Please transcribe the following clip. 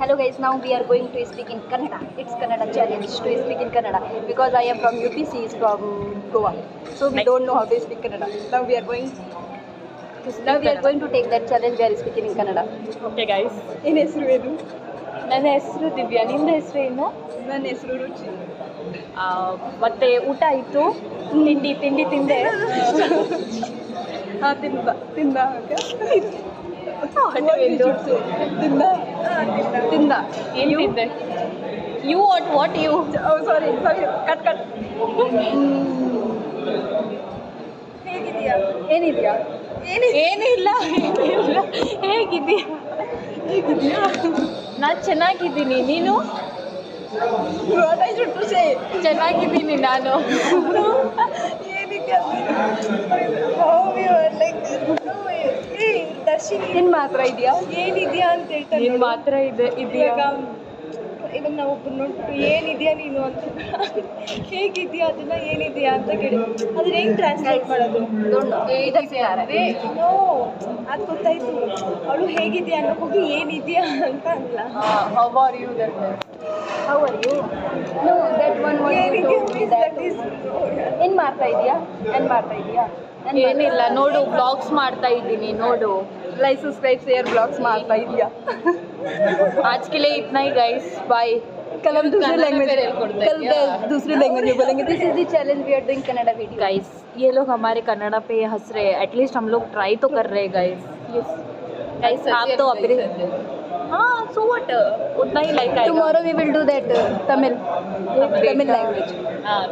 Hello guys, now we are going to speak in Kannada. It's Kannada challenge to speak in Kannada because I am from UP, she is from Goa. So we don't know how to speak Kannada. Now we are going to take that challenge. We are speaking in Kannada. Okay guys, In ಹೆಸರು ಏನು? ನನ್ನ ಹೆಸರು ದಿವ್ಯಾ, ನಿಮ್ದು ಹೆಸರು ಏನು? ನನ್ನ ಹೆಸರು ರುಚಿ. ಮತ್ತೆ ಊಟ ಆಯಿತು, ತಿಂಡಿ ತಿಂದೆ. ತಿಂದ ಏನು ತಿಂದೆ? You what you? ಸಾರಿ ಕಟ್ ಹೇಗಿದೆಯಾ? ಏನಿದೆಯಾ? ಏನಿಲ್ಲ. ಹೇಗಿದೆಯಾ? ನಾನು ಚೆನ್ನಾಗಿದ್ದೀನಿ, ನೀನು? ಚೆನ್ನಾಗಿದ್ದೀನಿ ನಾನು. ನಿನ್ ಮಾತ್ರ ಇದೆಯಾ? ಏನಿದ್ಯಾ ಅಂತ ಹೇಳ್ತಾರೆ. ನೀನು ಮಾತ್ರ ಇದೆಯಾ? ಇವಾಗ ನಾವು ಒಬ್ಬರು ನೋಡ್ಬಿಟ್ಟು ಏನಿದೆಯಾ ನೀನು ಅಂತ ಹೇಗಿದೆಯಾ ಅದನ್ನ ಏನಿದೆಯಾ ಅಂತ ಕೇಳಿ ಅದನ್ನ ಹೆಂಗೆ ಟ್ರಾನ್ಸ್ಲೇಟ್ ಮಾಡೋದು? ಇದ್ದಾರೆ ನೋ ಅದು ಗೊತ್ತಾಯ್ತು. ಅವಳು ಹೇಗಿದೆಯಾ ಅನ್ನೋ ಹೋಗಿ ಏನಿದೆಯಾ ಅಂತ ಅಲ್ಲ. How are you? How are you? No, that one was ಏನ್ ಮಾಡ್ತಾ ಇದೀಯಾ? ಏನಿಲ್ಲ, ನೋಡು ಬ್ಲಾಗ್ಸ್ ಮಾಡ್ತಾ ಇದ್ದೀನಿ, ನೋಡು. ಲೈಕ್ ಸಬ್ಸ್ಕ್ರೈಬ್ ಶೇರ್ ಬ್ಲಾಗ್ಸ್ ಮಾಡ್ತಾ ಇದೀಯಾ? आज के लिए इतना ही गाइस, बाय. कल हम दूसरे लैंग्वेज कल Yeah. दूसरी लैंग्वेज में बोलेंगे. This is the challenge we are doing Kannada video. Guys, ये लोग हमारे कन्नड़ा पे हंस रहे हैं. एटलीस्ट हम लोग ट्राई तो कर रहे हैं गाइस. गाइस आप तो अपने हाँ सो व्हाट, उतना ही लाइक आएगा. Tomorrow we will do that Tamil language. हाँ,